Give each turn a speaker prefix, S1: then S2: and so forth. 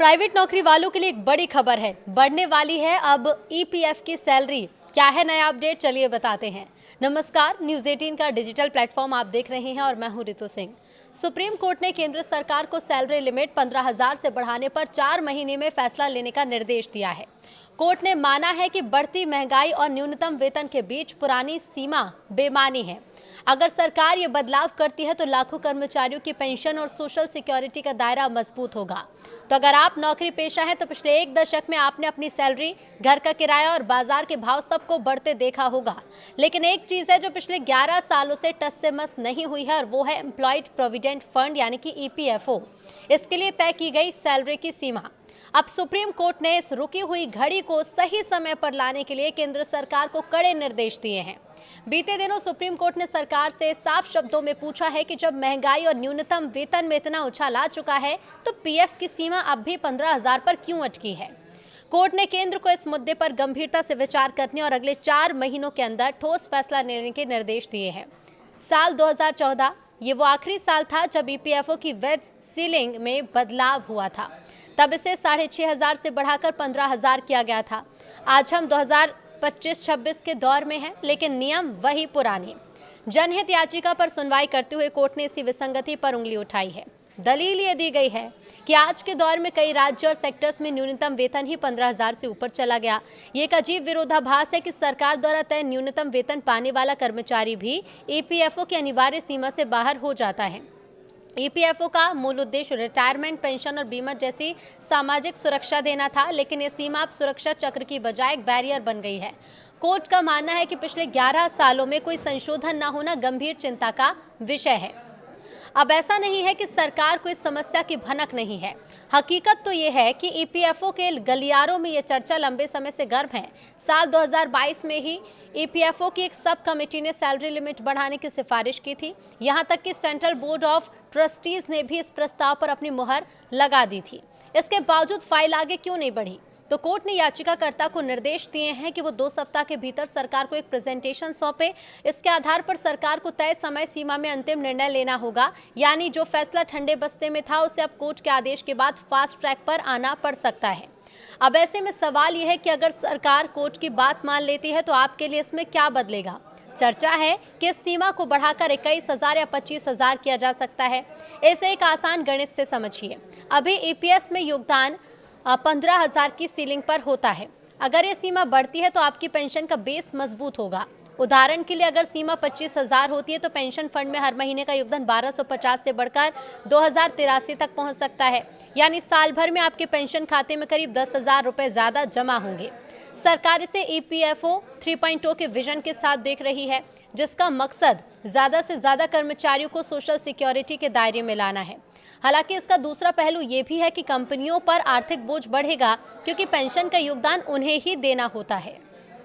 S1: Private नौकरी वालों के लिए एक बड़ी खबर है। बढ़ने वाली है अब ईपीएफ की सैलरी। क्या है नया अपडेट, चलिए बताते हैं। नमस्कार, न्यूज़ 18 का डिजिटल प्लेटफॉर्म आप देख रहे हैं और मैं हूं रितु सिंह। सुप्रीम कोर्ट ने केंद्र सरकार को सैलरी लिमिट 15,000 से बढ़ाने पर 4 महीने में फैसला लेने का निर्देश दिया है। कोर्ट ने माना है कि बढ़ती महंगाई और न्यूनतम वेतन के बीच पुरानी सीमा बेमानी है। अगर सरकार ये बदलाव करती है तो लाखों कर्मचारियों की पेंशन और सोशल सिक्योरिटी का दायरा मजबूत होगा। तो अगर आप नौकरी पेशा हैं तो पिछले 1 दशक में आपने अपनी सैलरी, घर का किराया और बाजार के भाव सबको बढ़ते देखा होगा। लेकिन एक चीज़ है जो पिछले 11 सालों से टस से मस नहीं हुई है और वो है एम्प्लॉयड प्रोविडेंट फंड यानी कि ईपीएफओ। इसके लिए तय की गई सैलरी की सीमा। अब सुप्रीम कोर्ट ने इस रुकी हुई घड़ी को सही समय पर लाने के लिए केंद्र सरकार को कड़े निर्देश दिए हैं। बीते दिनों सुप्रीम कोर्ट ने सरकार से साफ शब्दों में पूछा है कि जब महंगाई और न्यूनतम वेतन में इतना उछाल आ चुका है तो पीएफ की सीमा अब भी 15,000 पर क्यों अटकी है। कोर्ट ने केंद्र को इस मुद्दे पर गंभीरता से विचार करने और अगले 4 महीनों के अंदर ठोस फैसला लेने के निर्देश दिए हैं। साल 2014 ये वो आखिरी साल था जब ईपीएफओ की वेज सीलिंग में बदलाव हुआ था। तब इसे 6,500 से बढ़ाकर 15,000 किया गया था। आज हम 2025-26 के दौर में हैं, लेकिन नियम वही पुराने। जनहित याचिका पर सुनवाई करते हुए कोर्ट ने इसी विसंगति पर उंगली उठाई है। दलील ये दी गई है कि आज के दौर में कई राज्य और सेक्टर्स में न्यूनतम वेतन ही 15,000 से ऊपर चला गया। ये एक अजीब विरोधाभास है कि सरकार द्वारा तय न्यूनतम वेतन पाने वाला कर्मचारी भी ईपीएफओ की अनिवार्य सीमा से बाहर हो जाता है। ईपीएफओ का मूल उद्देश्य रिटायरमेंट, पेंशन और बीमा जैसी सामाजिक सुरक्षा देना था, लेकिन ये सीमा अब सुरक्षा चक्र की बजाय एक बैरियर बन गई है। कोर्ट का मानना है कि पिछले 11 सालों में कोई संशोधन न होना गंभीर चिंता का विषय है। अब ऐसा नहीं है कि सरकार को इस समस्या की भनक नहीं है। हकीकत तो ये है कि ईपीएफओ के गलियारों में ये चर्चा लंबे समय से गर्म है। साल 2022 में ही ईपीएफओ की एक सब कमेटी ने सैलरी लिमिट बढ़ाने की सिफारिश की थी। यहाँ तक कि सेंट्रल बोर्ड ऑफ ट्रस्टीज ने भी इस प्रस्ताव पर अपनी मुहर लगा दी थी। इसके बावजूद फाइल आगे क्यों नहीं बढ़ी? तो कोर्ट ने याचिकाकर्ता को निर्देश दिए हैं कि वो 2 सप्ताह के भीतर सरकार को एक प्रेजेंटेशन सौंपे। इसके आधार पर सरकार को तय समय सीमा में अंतिम निर्णय लेना होगा। यानी जो फैसला ठंडे बस्ते में था उसे अब कोर्ट के आदेश के बाद फास्ट ट्रैक पर आना पड़ सकता है। अब ऐसे में सवाल यह है कि अगर सरकार कोर्ट की बात मान लेती है तो आपके लिए इसमें क्या बदलेगा। चर्चा है कि इस सीमा को बढ़ाकर 21,000 या 25,000 किया जा सकता है। इसे एक आसान गणित से समझिए। अभी ईपीएस में योगदान 15,000 की सीलिंग पर होता है। अगर ये सीमा बढ़ती है तो आपकी पेंशन का बेस मजबूत होगा। उदाहरण के लिए अगर सीमा 25,000 होती है तो पेंशन फंड में हर महीने का योगदान 1,250 से बढ़कर 2,083 तक पहुंच सकता है। यानी साल भर में आपके पेंशन खाते में करीब 10,000 रुपये ज़्यादा जमा होंगे। सरकार इसे ईपीएफओ 3.0 के विजन के साथ देख रही है, जिसका मकसद ज़्यादा से ज़्यादा कर्मचारियों को सोशल सिक्योरिटी के दायरे में लाना है। हालांकि इसका दूसरा पहलू ये भी है कि कंपनियों पर आर्थिक बोझ बढ़ेगा, क्योंकि पेंशन का योगदान उन्हें ही देना होता है।